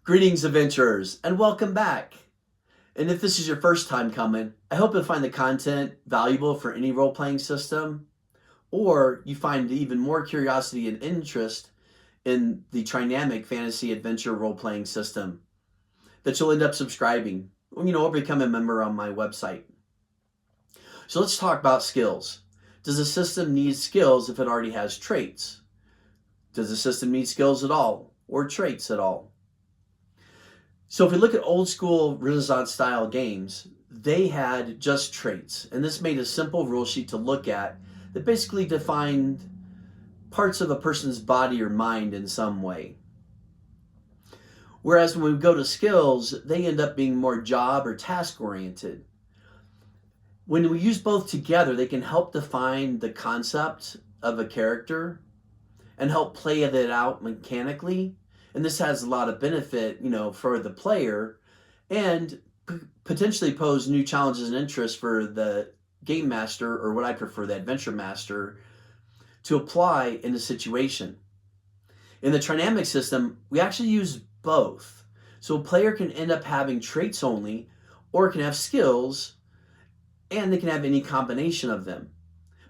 Greetings, adventurers, and welcome back. And if this is your first time coming, I hope you'll find the content valuable for any role-playing system, or you find even more curiosity and interest in the Trinamyk Fantasy Adventure Role-Playing System that you'll end up subscribing, or become a member on my website. So let's talk about skills. Does a system need skills if it already has traits? Does the system need skills at all, or traits at all? So if we look at old school Renaissance style games, they had just traits. And this made a simple rule sheet to look at that basically defined parts of a person's body or mind in some way. Whereas when we go to skills, they end up being more job or task oriented. When we use both together, they can help define the concept of a character and help play it out mechanically. And this has a lot of benefit, for the player, and potentially pose new challenges and interests for the game master, or what I prefer, the adventure master, to apply in a situation. In the Trinamyk system, we actually use both. So a player can end up having traits only, or can have skills, and they can have any combination of them.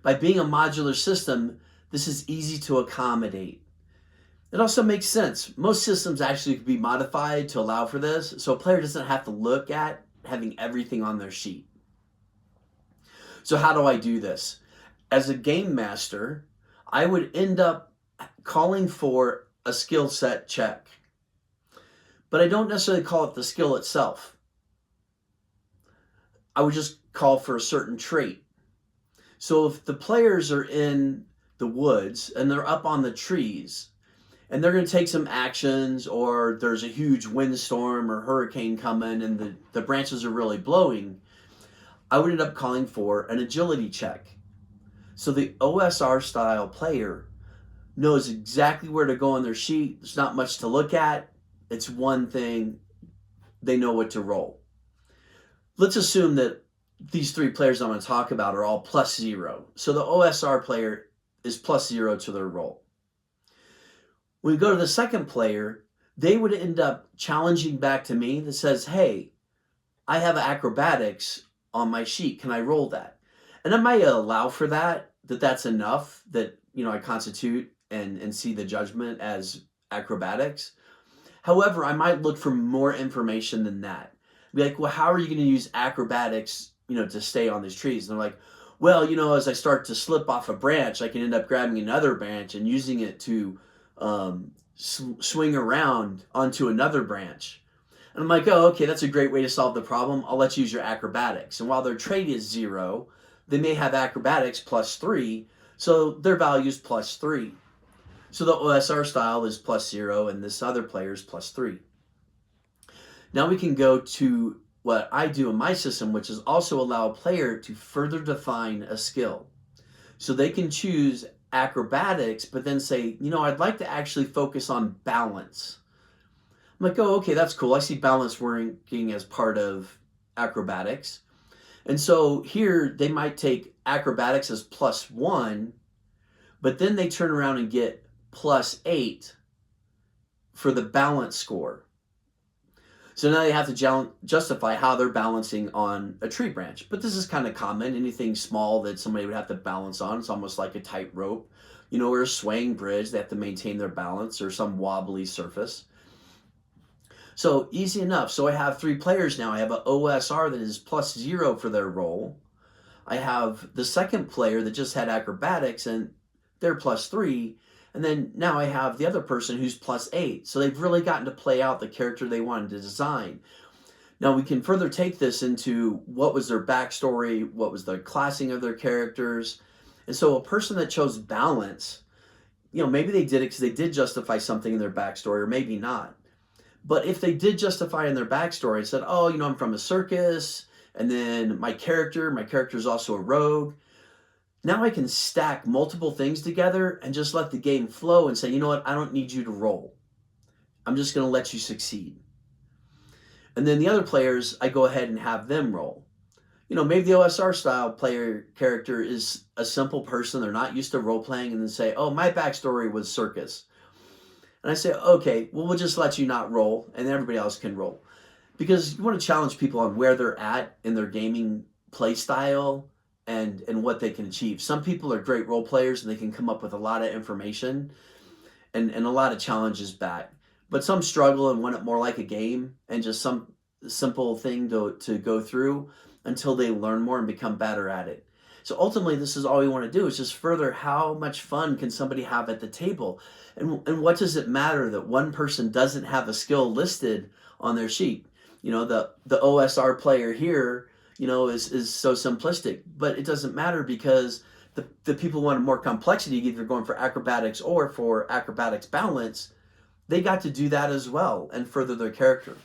By being a modular system, this is easy to accommodate. It also makes sense. Most systems actually could be modified to allow for this, so a player doesn't have to look at having everything on their sheet. So how do I do this? As a game master, I would end up calling for a skill set check, but I don't necessarily call it the skill itself. I would just call for a certain trait. So if the players are in the woods and they're up on the trees, and they're going to take some actions, or there's a huge windstorm or hurricane coming and the branches are really blowing, I would end up calling for an agility check. So the OSR style player knows exactly where to go on their sheet. There's not much to look at. It's one thing. They know what to roll. Let's assume that these three players I'm going to talk about are all +0. So the OSR player is +0 to their roll. When we go to the second player, they would end up challenging back to me that says, hey, I have acrobatics on my sheet. Can I roll that? And I might allow for that, that's enough, that I constitute and see the judgment as acrobatics. However, I might look for more information than that. Be like, well, how are you going to use acrobatics, to stay on these trees? And they're like, well, as I start to slip off a branch, I can end up grabbing another branch and using it to swing around onto another branch. And I'm like, oh, okay, that's a great way to solve the problem. I'll let you use your acrobatics. And while their trait is 0, they may have acrobatics +3, so their value is +3. So the OSR style is +0, and this other player is +3. Now we can go to what I do in my system, which is also allow a player to further define a skill. So they can choose acrobatics, but then say, I'd like to actually focus on balance. I'm like, oh, okay, that's cool. I see balance working as part of acrobatics. And so here they might take acrobatics as +1, but then they turn around and get +8 for the balance score. So now they have to justify how they're balancing on a tree branch. But this is kind of common. Anything small that somebody would have to balance on, it's almost like a tightrope, or a swaying bridge. They have to maintain their balance, or some wobbly surface. So easy enough. So I have 3 players now. I have an OSR that is +0 for their roll. I have the second player that just had acrobatics, and they're +3. And then now I have the other person who's +8. So they've really gotten to play out the character they wanted to design. Now we can further take this into what was their backstory, what was the classing of their characters. And so a person that chose balance, maybe they did it because they did justify something in their backstory, or maybe not. But if they did justify in their backstory and said, oh, I'm from a circus, and then my character is also a rogue, now I can stack multiple things together and just let the game flow and say, you know what, I don't need you to roll. I'm just going to let you succeed. And then the other players, I go ahead and have them roll. Maybe the OSR style player character is a simple person. They're not used to role playing, and then say, oh, my backstory was circus. And I say, okay, well, we'll just let you not roll and everybody else can roll. Because you want to challenge people on where they're at in their gaming play style and what they can achieve. Some people are great role players and they can come up with a lot of information and a lot of challenges back. But some struggle and want it more like a game and just some simple thing to go through until they learn more and become better at it. So ultimately, this is all we want to do is just further how much fun can somebody have at the table? And what does it matter that one person doesn't have a skill listed on their sheet? You know, the OSR player here, you know, is so simplistic, but it doesn't matter because the people who want more complexity, either going for acrobatics or for acrobatics balance, they got to do that as well and further their character.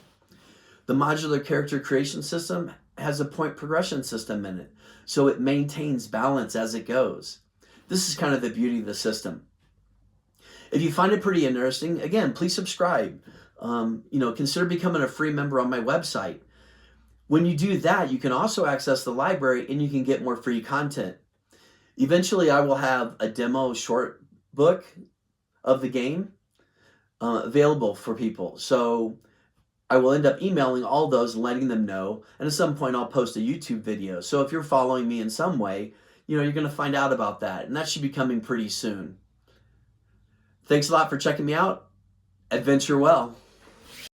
The modular character creation system has a point progression system in it, so it maintains balance as it goes. This is kind of the beauty of the system. If you find it pretty interesting, again, please subscribe. Consider becoming a free member on my website. When you do that, you can also access the library and you can get more free content. Eventually, I will have a demo short book of the game available for people. So I will end up emailing all those and letting them know. And at some point, I'll post a YouTube video. So if you're following me in some way, you're going to find out about that. And that should be coming pretty soon. Thanks a lot for checking me out. Adventure well.